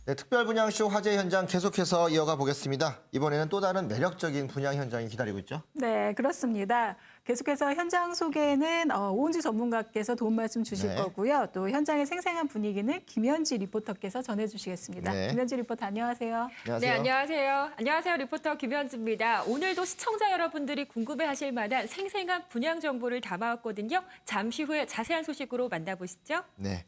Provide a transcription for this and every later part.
네, 특별 분양쇼 화재 현장 계속해서 이어가 보겠습니다. 이번에는 또 다른 매력적인 분양 현장이 기다리고 있죠? 네, 그렇습니다. 계속해서 현장 소개는 오은주 전문가께서 도움 말씀 주실 네. 거고요. 또 현장의 생생한 분위기는 김현지 리포터께서 전해주시겠습니다. 네. 김현지 리포터 안녕하세요. 안녕하세요. 네, 안녕하세요. 안녕하세요. 리포터 김현지입니다. 오늘도 시청자 여러분들이 궁금해하실 만한 생생한 분양 정보를 담아왔거든요. 잠시 후에 자세한 소식으로 만나보시죠. 네.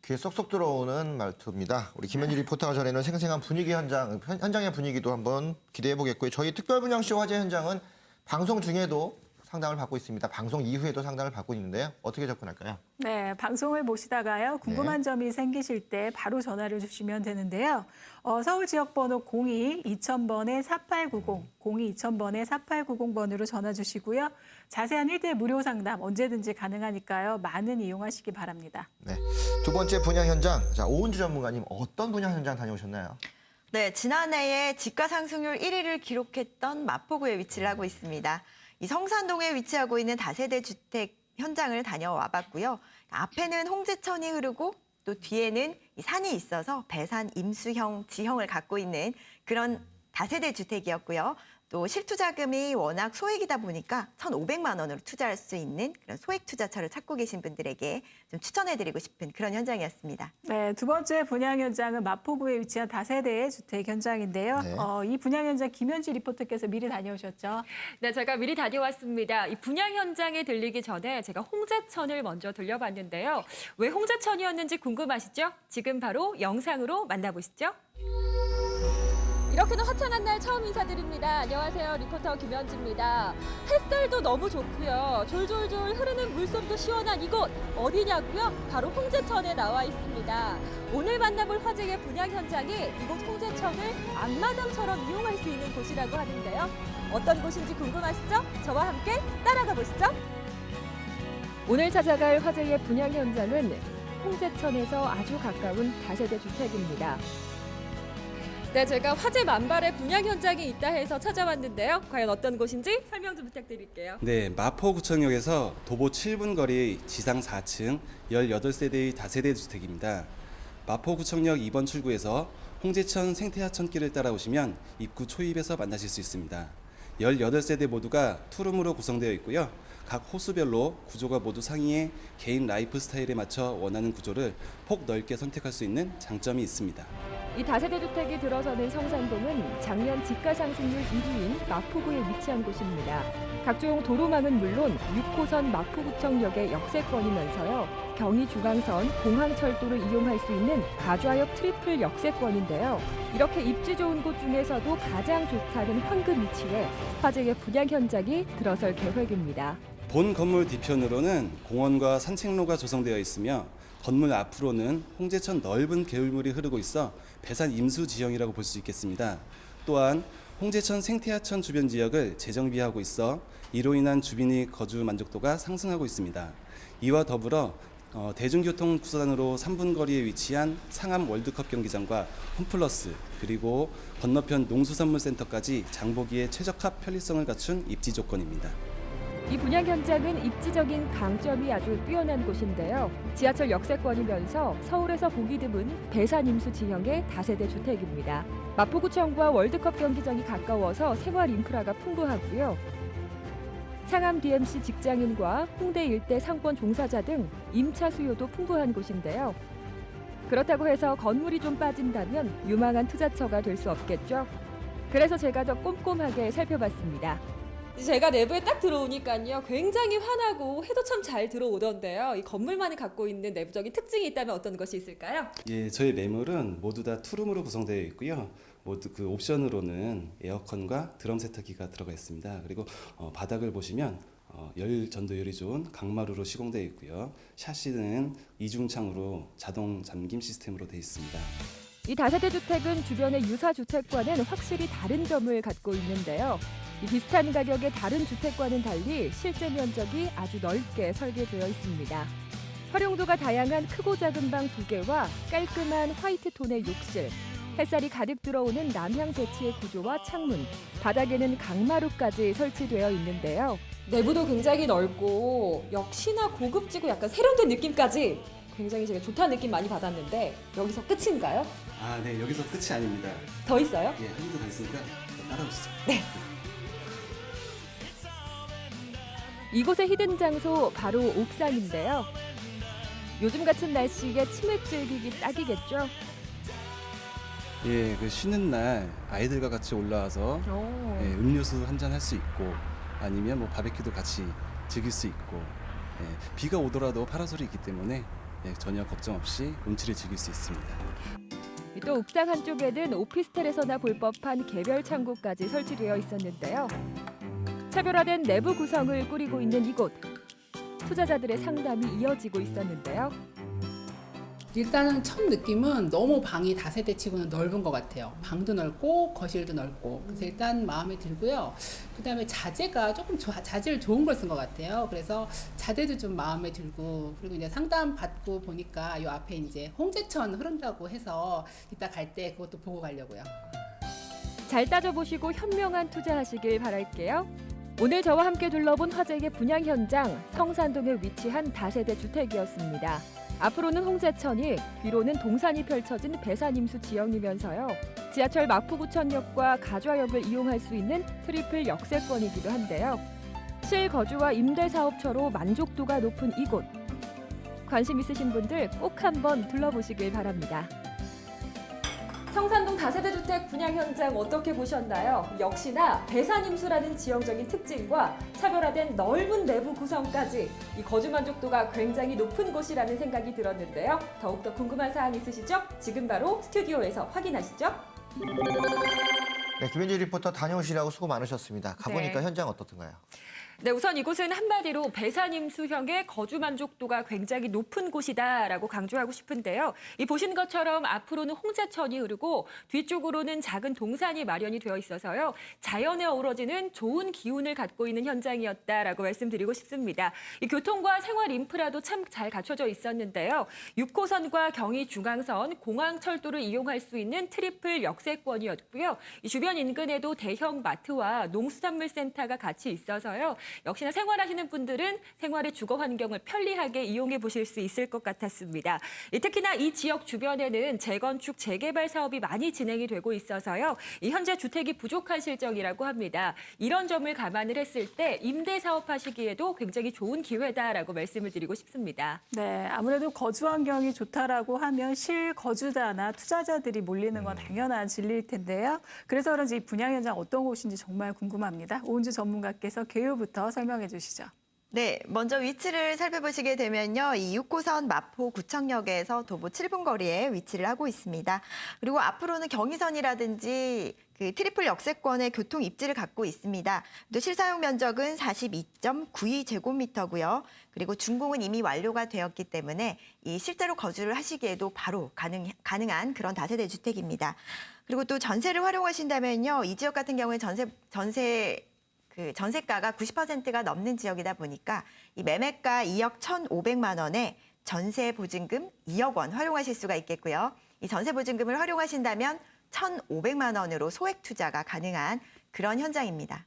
귀에 쏙쏙 들어오는 말투입니다. 우리 김현지 리포터가 전해는 생생한 분위기 현장의 분위기도 한번 기대해 보겠고요. 저희 특별 분양쇼 화재 현장은 방송 중에도 상담을 받고 있습니다. 방송 이후에도 상담을 받고 있는데요. 어떻게 접근할까요? 네, 방송을 보시다가요. 궁금한 점이 생기실 때 바로 전화를 주시면 되는데요. 서울 지역번호 02-2000번에 4890, 02-2000번에 4890번으로 전화 주시고요. 자세한 1대1 무료 상담 언제든지 가능하니까요. 많은 이용하시기 바랍니다. 네. 두 번째 분양 현장. 자, 오은주 전문가님 어떤 분양 현장 다녀오셨나요? 네, 지난해에 지가 상승률 1위를 기록했던 마포구에 위치를 하고 있습니다. 이 성산동에 위치하고 있는 다세대 주택 현장을 다녀와 봤고요. 앞에는 홍제천이 흐르고 또 뒤에는 이 산이 있어서 배산 임수형 지형을 갖고 있는 그런 다세대 주택이었고요. 또 실투자금이 워낙 소액이다 보니까 1,500만 원으로 투자할 수 있는 그런 소액 투자처를 찾고 계신 분들에게 좀 추천해드리고 싶은 그런 현장이었습니다. 네, 두 번째 분양 현장은 마포구에 위치한 다세대 주택 현장인데요. 네. 이 분양 현장 김현지 리포터께서 미리 다녀오셨죠. 네, 제가 미리 다녀왔습니다. 이 분양 현장에 들리기 전에 제가 홍제천을 먼저 들려봤는데요. 왜 홍제천이었는지 궁금하시죠? 지금 바로 영상으로 만나보시죠. 이렇게도 화창한 날 처음 인사드립니다. 안녕하세요. 리포터 김현지입니다. 햇살도 너무 좋고요. 졸졸졸 흐르는 물소리도 시원한 이곳 어디냐고요? 바로 홍제천에 나와 있습니다. 오늘 만나볼 화재의 분양 현장이 이곳 홍제천을 앞마당처럼 이용할 수 있는 곳이라고 하는데요. 어떤 곳인지 궁금하시죠? 저와 함께 따라가 보시죠. 오늘 찾아갈 화재의 분양 현장은 홍제천에서 아주 가까운 다세대 주택입니다. 네, 제가 화재 만발의 분양 현장이 있다 해서 찾아왔는데요. 과연 어떤 곳인지 설명 좀 부탁드릴게요. 네, 마포구청역에서 도보 7분 거리 지상 4층 18세대의 다세대 주택입니다. 마포구청역 2번 출구에서 홍제천 생태하천길을 따라오시면 입구 초입에서 만나실 수 있습니다. 18세대 모두가 투룸으로 구성되어 있고요. 각 호수별로 구조가 모두 상이해 개인 라이프 스타일에 맞춰 원하는 구조를 폭 넓게 선택할 수 있는 장점이 있습니다. 이 다세대 주택이 들어서는 성산동은 작년 지가 상승률 1위인 마포구에 위치한 곳입니다. 각종 도로망은 물론 6호선 마포구청역의 역세권이면서요. 경의중앙선, 공항철도를 이용할 수 있는 가좌역 트리플 역세권인데요. 이렇게 입지 좋은 곳 중에서도 가장 좋다는 현금 위치에 화재의 분양 현장이 들어설 계획입니다. 본 건물 뒤편으로는 공원과 산책로가 조성되어 있으며 건물 앞으로는 홍제천 넓은 개울물이 흐르고 있어 배산 임수 지형이라고 볼 수 있겠습니다. 또한 홍제천 생태하천 주변 지역을 재정비하고 있어 이로 인한 주민의 거주 만족도가 상승하고 있습니다. 이와 더불어 대중교통 수단으로 3분 거리에 위치한 상암 월드컵 경기장과 홈플러스 그리고 건너편 농수산물센터까지 장보기에 최적화 편리성을 갖춘 입지 조건입니다. 이 분양 현장은 입지적인 강점이 아주 뛰어난 곳인데요. 지하철 역세권이면서 서울에서 보기 드문 배산 임수 지형의 다세대 주택입니다. 마포구청과 월드컵 경기장이 가까워서 생활 인프라가 풍부하고요. 상암 DMC 직장인과 홍대 일대 상권 종사자 등 임차 수요도 풍부한 곳인데요. 그렇다고 해서 건물이 좀 빠진다면 유망한 투자처가 될 수 없겠죠. 그래서 제가 더 꼼꼼하게 살펴봤습니다. 제가 내부에 딱 들어오니까요. 굉장히 환하고 해도 참 잘 들어오던데요. 이 건물만이 갖고 있는 내부적인 특징이 있다면 어떤 것이 있을까요? 예, 저희 매물은 모두 다 투룸으로 구성되어 있고요. 모두 그 옵션으로는 에어컨과 드럼 세탁기가 들어가 있습니다. 그리고 바닥을 보시면 열 전도율이 좋은 강마루로 시공되어 있고요. 샤시는 이중창으로 자동 잠김 시스템으로 되어 있습니다. 이 다세대 주택은 주변의 유사 주택과는 확실히 다른 점을 갖고 있는데요. 이 비슷한 가격의 다른 주택과는 달리 실제 면적이 아주 넓게 설계되어 있습니다. 활용도가 다양한 크고 작은 방 2개와 깔끔한 화이트 톤의 욕실, 햇살이 가득 들어오는 남향 대치의 구조와 창문, 바닥에는 강마루까지 설치되어 있는데요. 내부도 굉장히 넓고 역시나 고급지고 약간 세련된 느낌까지 굉장히 제가 좋다는 느낌 많이 받았는데 여기서 끝인가요? 아, 네, 여기서 끝이 아닙니다. 더 있어요? 예, 한 군데 더 있으니까 따라오시죠. 이곳의 히든 장소 바로 옥상인데요. 요즘 같은 날씨에 치맥 즐기기 딱이겠죠. 예, 그 쉬는 날 아이들과 같이 올라와서 예, 음료수 한 잔 할 수 있고 아니면 뭐 바베큐도 같이 즐길 수 있고 예, 비가 오더라도 파라솔이 있기 때문에 예, 전혀 걱정 없이 운치를 즐길 수 있습니다. 또 옥상 한쪽에는 오피스텔에서나 볼 법한 개별 창고까지 설치되어 있었는데요. 차별화된 내부 구성을 꾸리고 있는 이곳. 투자자들의 상담이 이어지고 있었는데요. 일단은 첫 느낌은 너무 방이 다세대치고는 넓은 것 같아요. 방도 넓고 거실도 넓고. 그래서 일단 마음에 들고요. 그다음에 자재가 조금 자재를 좋은 걸 쓴 것 같아요. 그래서 자재도 좀 마음에 들고, 그리고 이제 상담 받고 보니까 이 앞에 이제 홍제천 흐른다고 해서 이따 갈 때 그것도 보고 가려고요. 잘 따져보시고 현명한 투자하시길 바랄게요. 오늘 저와 함께 둘러본 화재의 분양 현장, 성산동에 위치한 다세대 주택이었습니다. 앞으로는 홍제천이, 뒤로는 동산이 펼쳐진 배산임수 지형이면서요. 지하철 마포구천역과 가좌역을 이용할 수 있는 트리플 역세권이기도 한데요. 실거주와 임대사업처로 만족도가 높은 이곳. 관심 있으신 분들 꼭 한번 둘러보시길 바랍니다. 성산동 다세대 주택 분양 현장 어떻게 보셨나요? 역시나 배산임수라는 지형적인 특징과 차별화된 넓은 내부 구성까지 이 거주 만족도가 굉장히 높은 곳이라는 생각이 들었는데요. 더욱더 궁금한 사항 있으시죠? 지금 바로 스튜디오에서 확인하시죠. 네, 김현지 리포터 다녀오시라고 수고 많으셨습니다. 가보니까 네. 현장 어떻던가요? 네, 우선 이곳은 한마디로 배산임수형의 거주 만족도가 굉장히 높은 곳이다라고 강조하고 싶은데요. 이 보신 것처럼 앞으로는 홍제천이 흐르고 뒤쪽으로는 작은 동산이 마련이 되어 있어서요. 자연에 어우러지는 좋은 기운을 갖고 있는 현장이었다라고 말씀드리고 싶습니다. 이 교통과 생활 인프라도 참 잘 갖춰져 있었는데요. 6호선과 경의 중앙선, 공항철도를 이용할 수 있는 트리플 역세권이었고요. 이 주변 인근에도 대형 마트와 농수산물센터가 같이 있어서요. 역시나 생활하시는 분들은 생활의 주거 환경을 편리하게 이용해 보실 수 있을 것 같았습니다. 특히나 이 지역 주변에는 재건축, 재개발 사업이 많이 진행이 되고 있어서요. 현재 주택이 부족한 실정이라고 합니다. 이런 점을 감안을 했을 때 임대 사업하시기에도 굉장히 좋은 기회다라고 말씀을 드리고 싶습니다. 네, 아무래도 거주 환경이 좋다라고 하면 실거주자나 투자자들이 몰리는 건 당연한 진리일 텐데요. 그래서 그런지 이 분양 현장 어떤 곳인지 정말 궁금합니다. 오은주 전문가께서 개요부터 설명해 주시죠. 네, 먼저 위치를 살펴보시게 되면요. 이 6호선 마포구청역에서 도보 7분 거리에 위치를 하고 있습니다. 그리고 앞으로는 경의선이라든지 그 트리플 역세권의 교통 입지를 갖고 있습니다. 또 실사용 면적은 42.92제곱미터고요. 그리고 준공은 이미 완료가 되었기 때문에 이 실제로 거주를 하시기에도 바로 가능한 그런 다세대 주택입니다. 그리고 또 전세를 활용하신다면요. 이 지역 같은 경우에 전세가가 90%가 넘는 지역이다 보니까 이 매매가 2억 1,500만 원에 전세 보증금 2억 원 활용하실 수가 있겠고요. 이 전세 보증금을 활용하신다면 1,500만 원으로 소액 투자가 가능한 그런 현장입니다.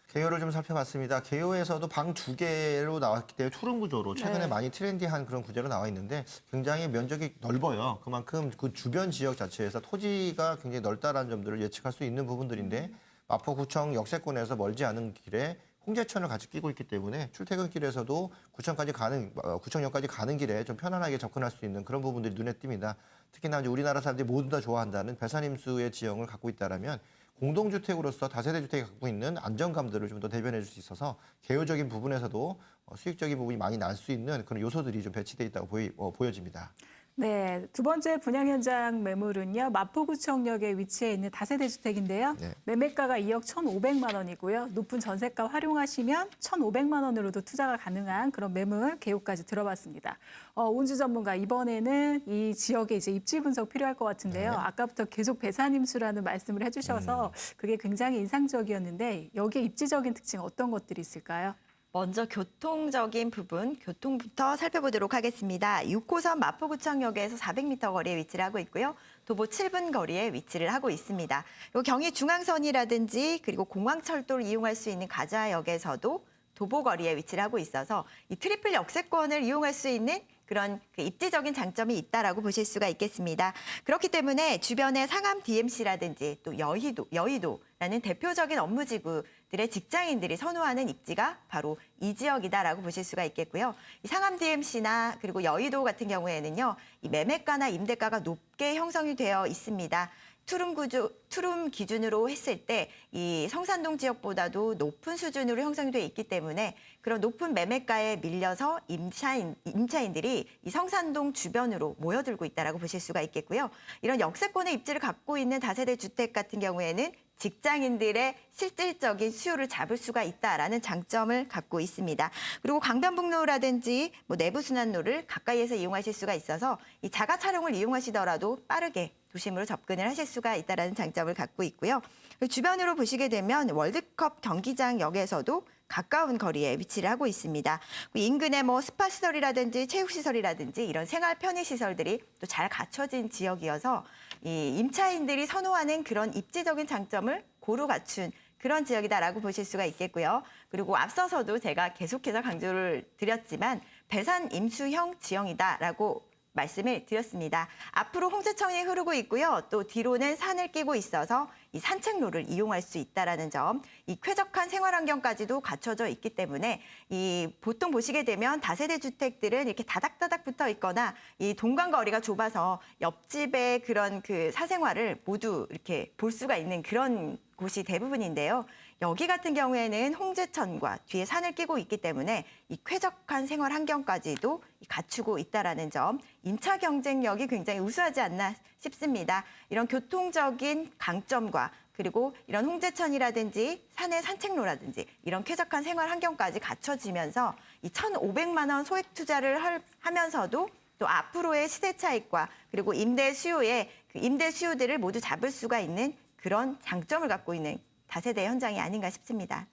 개요를 좀 살펴봤습니다. 개요에서도 방 2개로 나왔기 때문에 투룸 구조로 최근에 네. 많이 트렌디한 그런 구조로 나와 있는데 굉장히 면적이 넓어요. 그만큼 그 주변 지역 자체에서 토지가 굉장히 넓다라는 점들을 예측할 수 있는 부분들인데 마포구청 역세권에서 멀지 않은 길에 홍제천을 같이 끼고 있기 때문에 출퇴근길에서도 구청역까지 가는 길에 좀 편안하게 접근할 수 있는 그런 부분들이 눈에 띕니다. 특히나 이제 우리나라 사람들이 모두 다 좋아한다는 배산임수의 지형을 갖고 있다라면 공동주택으로서 다세대 주택이 갖고 있는 안정감들을 좀 더 대변해 줄 수 있어서 개요적인 부분에서도 수익적인 부분이 많이 날 수 있는 그런 요소들이 좀 배치돼 있다고 보여집니다. 네, 두 번째 분양 현장 매물은요. 마포구청역에 위치해 있는 다세대 주택인데요. 네. 매매가가 2억 1,500만 원이고요. 높은 전세가 활용하시면 1,500만 원으로도 투자가 가능한 그런 매물 개요까지 들어봤습니다. 온주 전문가 이번에는 이 지역에 이제 입지 분석 필요할 것 같은데요. 네. 아까부터 계속 배산임수라는 말씀을 해주셔서 그게 굉장히 인상적이었는데 여기에 입지적인 특징 어떤 것들이 있을까요? 먼저 교통적인 부분, 교통부터 살펴보도록 하겠습니다. 6호선 마포구청역에서 400m 거리에 위치를 하고 있고요. 도보 7분 거리에 위치를 하고 있습니다. 그리고 경의중앙선이라든지 그리고 공항철도를 이용할 수 있는 가좌역에서도 도보 거리에 위치를 하고 있어서 이 트리플 역세권을 이용할 수 있는 그런 그 입지적인 장점이 있다라고 보실 수가 있겠습니다. 그렇기 때문에 주변의 상암 DMC라든지 또 여의도라는 대표적인 업무지구들의 직장인들이 선호하는 입지가 바로 이 지역이다라고 보실 수가 있겠고요. 이 상암 DMC나 그리고 여의도 같은 경우에는요, 이 매매가나 임대가가 높게 형성이 되어 있습니다. 투룸 기준으로 했을 때 이 성산동 지역보다도 높은 수준으로 형성이 되어 있기 때문에 그런 높은 매매가에 밀려서 임차인들이 이 성산동 주변으로 모여들고 있다라고 보실 수가 있겠고요. 이런 역세권의 입지를 갖고 있는 다세대 주택 같은 경우에는 직장인들의 실질적인 수요를 잡을 수가 있다라는 장점을 갖고 있습니다. 그리고 강변북로라든지 뭐 내부순환로를 가까이에서 이용하실 수가 있어서 이 자가 차량을 이용하시더라도 빠르게 도심으로 접근을 하실 수가 있다는 장점을 갖고 있고요. 주변으로 보시게 되면 월드컵 경기장역에서도 가까운 거리에 위치를 하고 있습니다. 인근에 뭐 스파 시설이라든지 체육 시설이라든지 이런 생활 편의 시설들이 또 잘 갖춰진 지역이어서 이 임차인들이 선호하는 그런 입지적인 장점을 고루 갖춘 그런 지역이다라고 보실 수가 있겠고요. 그리고 앞서서도 제가 계속해서 강조를 드렸지만 배산 임수형 지형이다라고 말씀을 드렸습니다. 앞으로 홍제천이 흐르고 있고요. 또 뒤로는 산을 끼고 있어서 이 산책로를 이용할 수 있다라는 점, 이 쾌적한 생활 환경까지도 갖춰져 있기 때문에 이 보통 보시게 되면 다세대 주택들은 이렇게 다닥다닥 붙어 있거나 이 동간 거리가 좁아서 옆집의 그런 그 사생활을 모두 이렇게 볼 수가 있는 그런 곳이 대부분인데요. 여기 같은 경우에는 홍제천과 뒤에 산을 끼고 있기 때문에 이 쾌적한 생활 환경까지도 갖추고 있다라는 점, 임차 경쟁력이 굉장히 우수하지 않나 싶습니다. 이런 교통적인 강점과 그리고 이런 홍제천이라든지 산의 산책로라든지 이런 쾌적한 생활 환경까지 갖춰지면서 이 1,500만 원 소액 투자를 하면서도 또 앞으로의 시대 차익과 그리고 임대 수요의 그 임대 수요들을 모두 잡을 수가 있는 그런 장점을 갖고 있는 다세대 현장이 아닌가 싶습니다.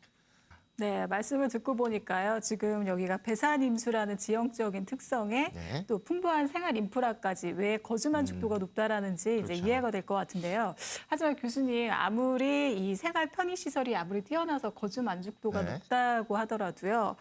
네, 말씀을 듣고 보니까요. 지금 여기가 배산임수라는 지형적인 특성에 네. 또 풍부한 생활 인프라까지 왜 거주 만족도가 높다라는지 이제 그렇죠. 이해가 될 것 같은데요. 하지만 교수님, 아무리 이 생활 편의 시설이 아무리 뛰어나서 거주 만족도가 네. 높다고 하더라도요.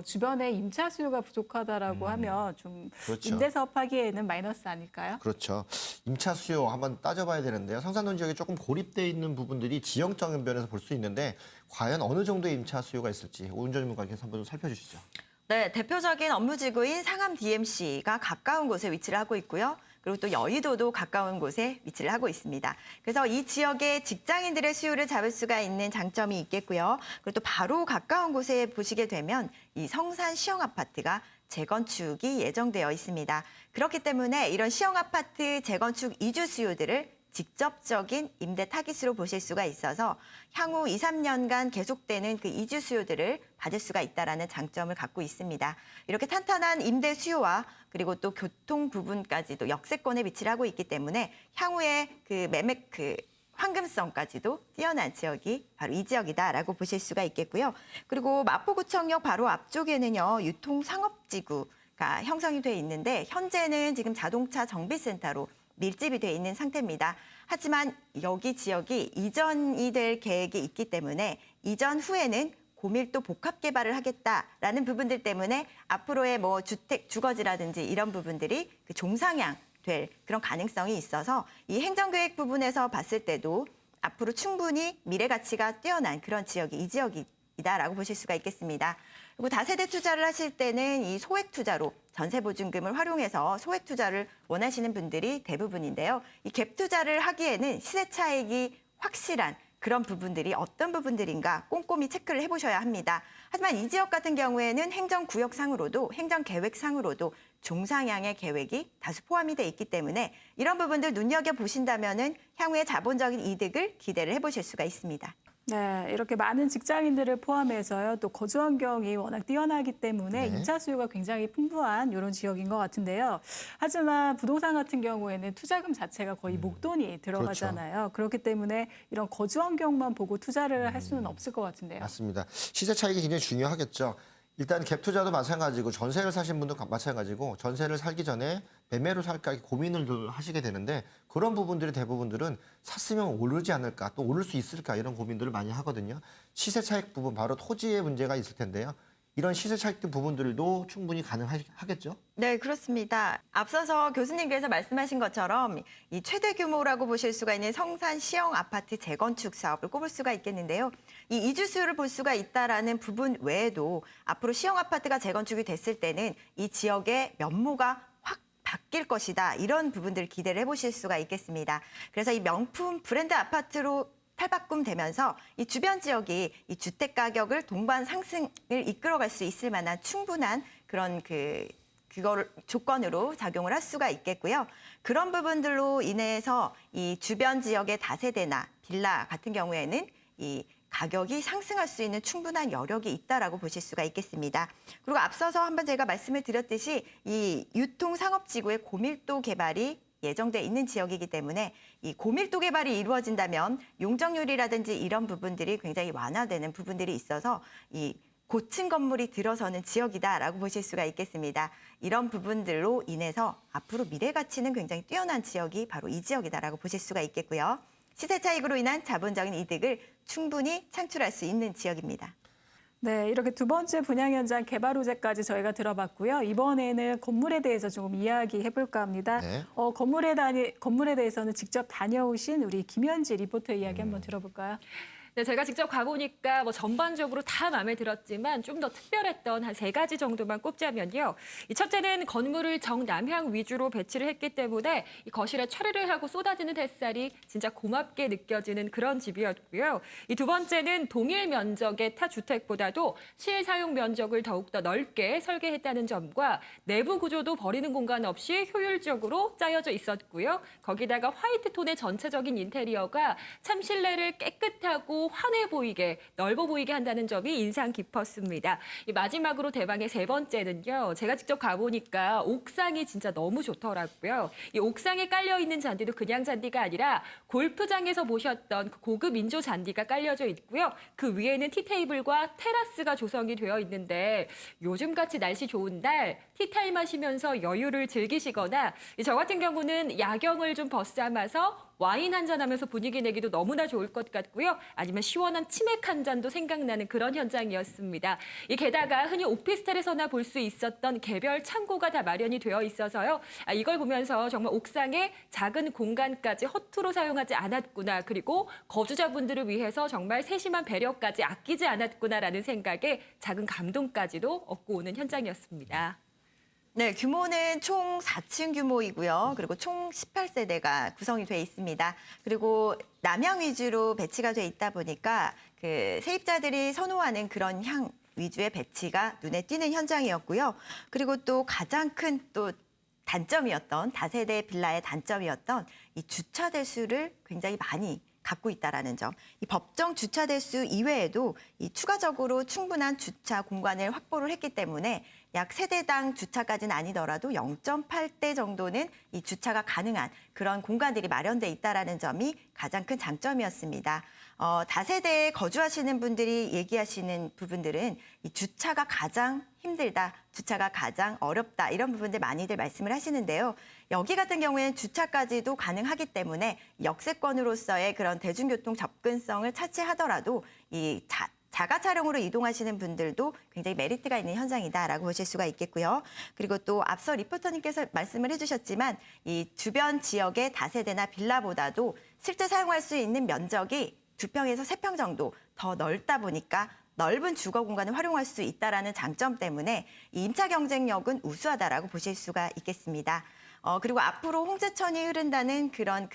주변에 임차 수요가 부족하다라고 하면 좀 그렇죠. 임대 사업하기에는 마이너스 아닐까요? 그렇죠. 임차 수요 한번 따져봐야 되는데요. 성산동 지역에 조금 고립돼 있는 부분들이 지형적인 면에서 볼 수 있는데 과연 어느 정도의 임차 수요가 있을지 오은정 전문가께서 한번 살펴주시죠. 네, 대표적인 업무지구인 상암 DMC가 가까운 곳에 위치를 하고 있고요. 그리고 또 여의도도 가까운 곳에 위치를 하고 있습니다. 그래서 이 지역의 직장인들의 수요를 잡을 수가 있는 장점이 있겠고요. 그리고 또 바로 가까운 곳에 보시게 되면 이 성산 시형 아파트가 재건축이 예정되어 있습니다. 그렇기 때문에 이런 시형 아파트 재건축 이주 수요들을 직접적인 임대 타깃으로 보실 수가 있어서 향후 2, 3년간 계속되는 그 이주 수요들을 받을 수가 있다라는 장점을 갖고 있습니다. 이렇게 탄탄한 임대 수요와 그리고 또 교통 부분까지도 역세권에 위치를 하고 있기 때문에 향후에 그 황금성까지도 뛰어난 지역이 바로 이 지역이다라고 보실 수가 있겠고요. 그리고 마포구청역 바로 앞쪽에는요, 유통상업지구가 형성이 돼 있는데 현재는 지금 자동차 정비센터로 밀집이 돼 있는 상태입니다. 하지만 여기 지역이 이전이 될 계획이 있기 때문에 이전 후에는 고밀도 복합 개발을 하겠다라는 부분들 때문에 앞으로의 뭐 주거지라든지 이런 부분들이 그 종상향 될 그런 가능성이 있어서 이 행정계획 부분에서 봤을 때도 앞으로 충분히 미래 가치가 뛰어난 그런 지역이 이 지역이다라고 보실 수가 있겠습니다. 그리고 다세대 투자를 하실 때는 이 소액 투자로 전세보증금을 활용해서 소액 투자를 원하시는 분들이 대부분인데요. 이 갭 투자를 하기에는 시세 차익이 확실한 그런 부분들이 어떤 부분들인가 꼼꼼히 체크를 해보셔야 합니다. 하지만 이 지역 같은 경우에는 행정구역상으로도 행정계획상으로도 종상향의 계획이 다수 포함이 돼 있기 때문에 이런 부분들 눈여겨보신다면은 향후에 자본적인 이득을 기대를 해보실 수가 있습니다. 네, 이렇게 많은 직장인들을 포함해서요, 또 거주 환경이 워낙 뛰어나기 때문에 네. 임차 수요가 굉장히 풍부한 이런 지역인 것 같은데요. 하지만 부동산 같은 경우에는 투자금 자체가 거의 목돈이 들어가잖아요. 그렇기 때문에 이런 거주 환경만 보고 투자를 할 수는 없을 것 같은데요. 맞습니다. 시세 차익이 굉장히 중요하겠죠. 일단 갭 투자도 마찬가지고 전세를 사신 분도 마찬가지고 전세를 살기 전에 매매로 살까 고민을 하시게 되는데 그런 부분들이 대부분들은 샀으면 오르지 않을까 또 오를 수 있을까 이런 고민들을 많이 하거든요. 시세 차익 부분 바로 토지의 문제가 있을 텐데요. 이런 시세 차익 등 부분들도 충분히 가능하겠죠? 네, 그렇습니다. 앞서서 교수님께서 말씀하신 것처럼 이 최대 규모라고 보실 수가 있는 성산 시형 아파트 재건축 사업을 꼽을 수가 있겠는데요. 이 이주수를 볼 수가 있다라는 부분 외에도 앞으로 시형 아파트가 재건축이 됐을 때는 이 지역의 면모가 확 바뀔 것이다. 이런 부분들 기대를 해보실 수가 있겠습니다. 그래서 이 명품 브랜드 아파트로 탈바꿈되면서 이 주변 지역이 이 주택 가격을 동반 상승을 이끌어갈 수 있을 만한 충분한 그런 그거를 조건으로 작용을 할 수가 있겠고요. 그런 부분들로 인해서 이 주변 지역의 다세대나 빌라 같은 경우에는 이 가격이 상승할 수 있는 충분한 여력이 있다라고 보실 수가 있겠습니다. 그리고 앞서서 한번 제가 말씀을 드렸듯이 이 유통 상업지구의 고밀도 개발이 예정돼 있는 지역이기 때문에 이 고밀도 개발이 이루어진다면 용적률이라든지 이런 부분들이 굉장히 완화되는 부분들이 있어서 이 고층 건물이 들어서는 지역이다라고 보실 수가 있겠습니다. 이런 부분들로 인해서 앞으로 미래 가치는 굉장히 뛰어난 지역이 바로 이 지역이다라고 보실 수가 있겠고요. 시세 차익으로 인한 자본적인 이득을 충분히 창출할 수 있는 지역입니다. 네, 이렇게 두 번째 분양 현장 개발 호재까지 저희가 들어봤고요. 이번에는 건물에 대해서 조금 이야기해 볼까 합니다. 네. 건물에 대해서는 직접 다녀오신 우리 김현지 리포터 이야기 한번 들어볼까요? 네, 제가 직접 가보니까 뭐 전반적으로 다 마음에 들었지만 좀 더 특별했던 한 3가지 정도만 꼽자면요. 이 첫째는 건물을 정남향 위주로 배치를 했기 때문에 이 거실에 처리를 하고 쏟아지는 햇살이 진짜 고맙게 느껴지는 그런 집이었고요. 이 두 번째는 동일 면적의 타 주택보다도 실사용 면적을 더욱더 넓게 설계했다는 점과 내부 구조도 버리는 공간 없이 효율적으로 짜여져 있었고요. 거기다가 화이트 톤의 전체적인 인테리어가 참 실내를 깨끗하고 환해 보이게, 넓어 보이게 한다는 점이 인상 깊었습니다. 이 마지막으로 대망의 3번째는요. 제가 직접 가보니까 옥상이 진짜 너무 좋더라고요. 이 옥상에 깔려있는 잔디도 그냥 잔디가 아니라 골프장에서 보셨던 그 고급 인조 잔디가 깔려져 있고요. 그 위에는 티테이블과 테라스가 조성이 되어 있는데 요즘같이 날씨 좋은 날 티타임 하시면서 여유를 즐기시거나 저 같은 경우는 야경을 좀 벗삼아서 와인 한잔 하면서 분위기 내기도 너무나 좋을 것 같고요. 아니면 시원한 치맥 한 잔도 생각나는 그런 현장이었습니다. 게다가 흔히 오피스텔에서나 볼 수 있었던 개별 창고가 다 마련이 되어 있어서요. 이걸 보면서 정말 옥상에 작은 공간까지 허투루 사용하지 않았구나. 그리고 거주자분들을 위해서 정말 세심한 배려까지 아끼지 않았구나라는 생각에 작은 감동까지도 얻고 오는 현장이었습니다. 네, 규모는 총 4층 규모이고요. 그리고 총 18세대가 구성이 돼 있습니다. 그리고 남향 위주로 배치가 돼 있다 보니까 그 세입자들이 선호하는 그런 향 위주의 배치가 눈에 띄는 현장이었고요. 그리고 또 가장 큰 또 단점이었던 다세대 빌라의 단점이었던 이 주차 대수를 굉장히 많이 갖고 있다라는 점. 이 법정 주차 대수 이외에도 이 추가적으로 충분한 주차 공간을 확보를 했기 때문에 약 세대당 주차까지는 아니더라도 0.8대 정도는 이 주차가 가능한 그런 공간들이 마련돼 있다라는 점이 가장 큰 장점이었습니다. 다세대에 거주하시는 분들이 얘기하시는 부분들은 이 주차가 가장 힘들다, 주차가 가장 어렵다 이런 부분들 많이들 말씀을 하시는데요. 여기 같은 경우에는 주차까지도 가능하기 때문에 역세권으로서의 그런 대중교통 접근성을 차치하더라도 이 자가 차량으로 이동하시는 분들도 굉장히 메리트가 있는 현장이다라고 보실 수가 있겠고요. 그리고 또 앞서 리포터님께서 말씀을 해주셨지만 이 주변 지역의 다세대나 빌라보다도 실제 사용할 수 있는 면적이 2평에서 3평 정도 더 넓다 보니까 넓은 주거 공간을 활용할 수 있다라는 장점 때문에 이 임차 경쟁력은 우수하다라고 보실 수가 있겠습니다. 그리고 앞으로 홍제천이 흐른다는 그런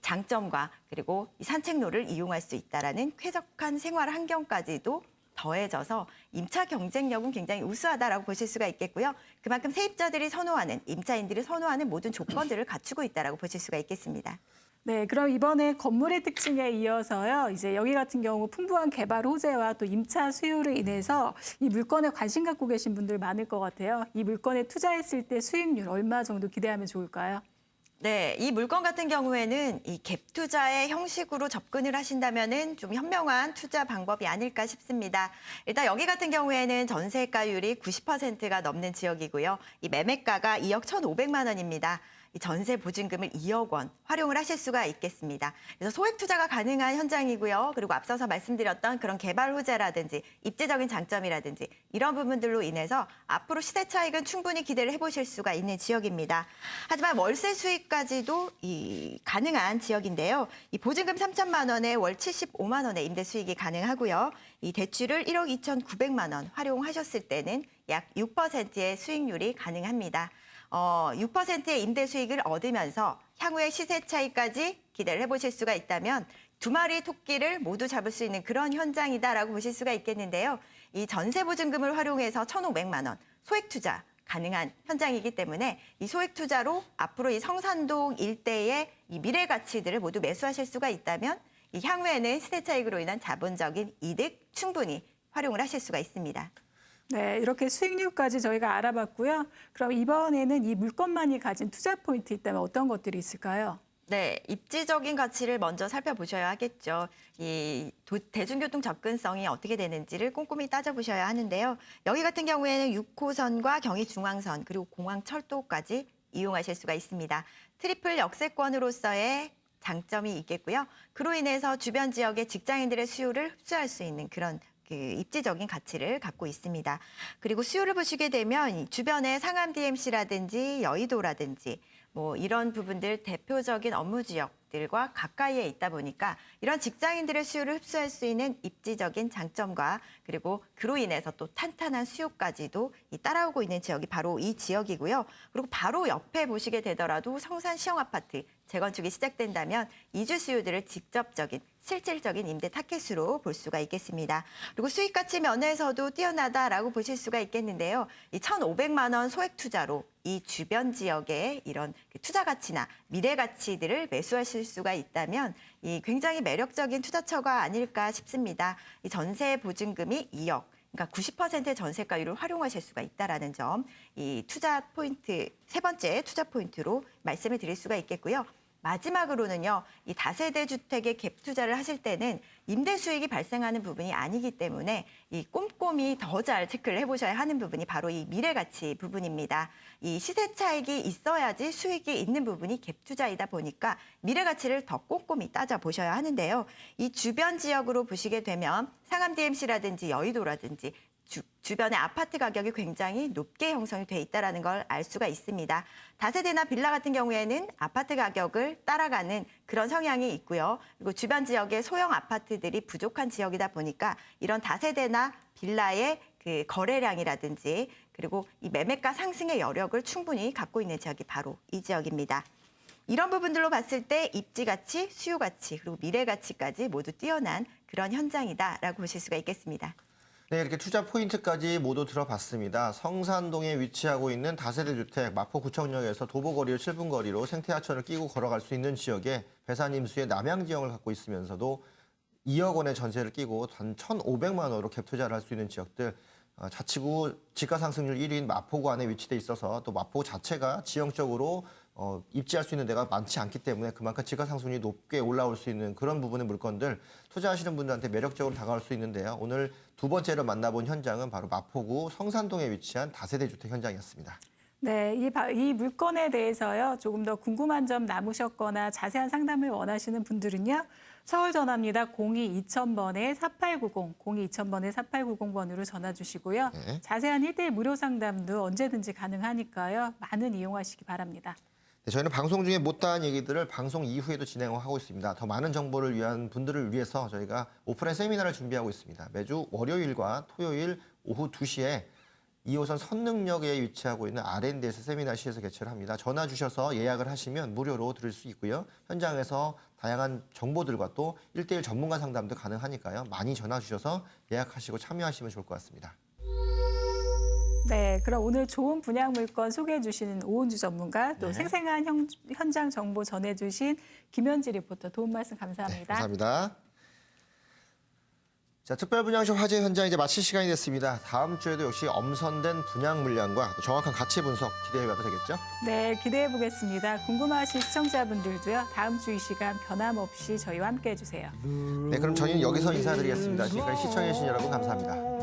장점과 그리고 이 산책로를 이용할 수 있다라는 쾌적한 생활 환경까지도 더해져서 임차 경쟁력은 굉장히 우수하다라고 보실 수가 있겠고요. 그만큼 세입자들이 선호하는, 임차인들이 선호하는 모든 조건들을 갖추고 있다라고 보실 수가 있겠습니다. 네, 그럼 이번에 건물의 특징에 이어서요. 이제 여기 같은 경우 풍부한 개발 호재와 또 임차 수요로 인해서 이 물건에 관심 갖고 계신 분들 많을 것 같아요. 이 물건에 투자했을 때 수익률 얼마 정도 기대하면 좋을까요? 네, 이 물건 같은 경우에는 이 갭 투자의 형식으로 접근을 하신다면은 좀 현명한 투자 방법이 아닐까 싶습니다. 일단 여기 같은 경우에는 전세가율이 90%가 넘는 지역이고요. 이 매매가가 2억 1,500만 원입니다. 이 전세 보증금을 2억 원 활용을 하실 수가 있겠습니다. 그래서 소액 투자가 가능한 현장이고요. 그리고 앞서서 말씀드렸던 그런 개발 호재라든지 입지적인 장점이라든지 이런 부분들로 인해서 앞으로 시세 차익은 충분히 기대를 해보실 수가 있는 지역입니다. 하지만 월세 수익까지도 가능한 지역인데요. 이 보증금 3천만 원에 월 75만 원의 임대 수익이 가능하고요. 이 대출을 1억 2,900만 원 활용하셨을 때는 약 6%의 수익률이 가능합니다. 6%의 임대 수익을 얻으면서 향후의 시세 차익까지 기대를 해보실 수가 있다면 두 마리 토끼를 모두 잡을 수 있는 그런 현장이다라고 보실 수가 있겠는데요. 이 전세 보증금을 활용해서 1,500만 원 소액 투자 가능한 현장이기 때문에 이 소액 투자로 앞으로 이 성산동 일대의 이 미래 가치들을 모두 매수하실 수가 있다면 이 향후에는 시세 차익으로 인한 자본적인 이득 충분히 활용을 하실 수가 있습니다. 네, 이렇게 수익률까지 저희가 알아봤고요. 그럼 이번에는 이 물건만이 가진 투자 포인트 있다면 어떤 것들이 있을까요? 네, 입지적인 가치를 먼저 살펴보셔야 하겠죠. 이 대중교통 접근성이 어떻게 되는지를 꼼꼼히 따져보셔야 하는데요. 여기 같은 경우에는 6호선과 경의중앙선 그리고 공항철도까지 이용하실 수가 있습니다. 트리플 역세권으로서의 장점이 있겠고요. 그로 인해서 주변 지역의 직장인들의 수요를 흡수할 수 있는 그런 입지적인 가치를 갖고 있습니다. 그리고 수요를 보시게 되면 주변에 상암 DMC라든지 여의도라든지 뭐 이런 부분들 대표적인 업무 지역들과 가까이에 있다 보니까 이런 직장인들의 수요를 흡수할 수 있는 입지적인 장점과 그리고 그로 인해서 또 탄탄한 수요까지도 따라오고 있는 지역이 바로 이 지역이고요. 그리고 바로 옆에 보시게 되더라도 성산 시형아파트 재건축이 시작된다면 이주 수요들을 직접적인 실질적인 임대 타켓으로 볼 수가 있겠습니다. 그리고 수익 가치 면에서도 뛰어나다라고 보실 수가 있겠는데요. 이 1,500만 원 소액 투자로 이 주변 지역의 이런 투자 가치나 미래 가치들을 매수하실 수가 있다면 이 굉장히 매력적인 투자처가 아닐까 싶습니다. 이 전세 보증금이 2억. 그러니까 90%의 전세가율을 활용하실 수가 있다라는 점, 이 투자 포인트 세 번째 투자 포인트로 말씀을 드릴 수가 있겠고요. 마지막으로는요, 이 다세대 주택에 갭 투자를 하실 때는 임대 수익이 발생하는 부분이 아니기 때문에 이 꼼꼼히 더 잘 체크를 해보셔야 하는 부분이 바로 이 미래 가치 부분입니다. 이 시세 차익이 있어야지 수익이 있는 부분이 갭 투자이다 보니까 미래 가치를 더 꼼꼼히 따져보셔야 하는데요. 이 주변 지역으로 보시게 되면 상암 DMC라든지 여의도라든지 주변의 아파트 가격이 굉장히 높게 형성이 돼 있다는 걸 알 수가 있습니다. 다세대나 빌라 같은 경우에는 아파트 가격을 따라가는 그런 성향이 있고요. 그리고 주변 지역의 소형 아파트들이 부족한 지역이다 보니까 이런 다세대나 빌라의 그 거래량이라든지 그리고 이 매매가 상승의 여력을 충분히 갖고 있는 지역이 바로 이 지역입니다. 이런 부분들로 봤을 때 입지 가치, 수요 가치, 그리고 미래 가치까지 모두 뛰어난 그런 현장이다라고 보실 수가 있겠습니다. 네, 이렇게 투자 포인트까지 모두 들어봤습니다. 성산동에 위치하고 있는 다세대 주택 마포구청역에서 도보거리를 7분 거리로 생태하천을 끼고 걸어갈 수 있는 지역에 배산임수의 남양 지형을 갖고 있으면서도 2억 원의 전세를 끼고 단 1,500만 원으로 갭 투자를 할 수 있는 지역들, 자치구 집가 상승률 1위인 마포구 안에 위치돼 있어서 또 마포구 자체가 지형적으로 입지할 수 있는 데가 많지 않기 때문에 그만큼 집가 상승률이 높게 올라올 수 있는 그런 부분의 물건들 투자하시는 분들한테 매력적으로 다가올 수 있는데요. 오늘 두 번째로 만나본 현장은 바로 마포구 성산동에 위치한 다세대 주택 현장이었습니다. 네, 이 물건에 대해서요. 조금 더 궁금한 점 남으셨거나 자세한 상담을 원하시는 분들은요. 서울 전화입니다. 02-2000번에 4890, 02-2000번에 4890번으로 전화 주시고요. 네. 자세한 1대1 무료 상담도 언제든지 가능하니까요. 많은 이용하시기 바랍니다. 네, 저희는 방송 중에 못다한 얘기들을 방송 이후에도 진행하고 있습니다. 더 많은 정보를 위한 분들을 위해서 저희가 오프라인 세미나를 준비하고 있습니다. 매주 월요일과 토요일 오후 2시에 2호선 선릉역에 위치하고 있는 R&D에서 세미나실에서 개최를 합니다. 전화 주셔서 예약을 하시면 무료로 들을 수 있고요. 현장에서 다양한 정보들과 또 1대1 전문가 상담도 가능하니까요. 많이 전화 주셔서 예약하시고 참여하시면 좋을 것 같습니다. 네, 그럼 오늘 좋은 분양 물건 소개해 주시는 오은주 전문가, 또 네. 생생한 현장 정보 전해 주신 김현지 리포터 도움 말씀 감사합니다. 네, 감사합니다. 자, 특별분양쇼 화제 현장 이제 마칠 시간이 됐습니다. 다음 주에도 역시 엄선된 분양 물량과 또 정확한 가치 분석 기대해봐도 되겠죠? 네, 기대해 보겠습니다. 궁금하신 시청자분들도요. 다음 주 이 시간 변함없이 저희와 함께해 주세요. 네, 그럼 저희는 여기서 인사드리겠습니다. 지금까지 시청해주신 여러분 감사합니다.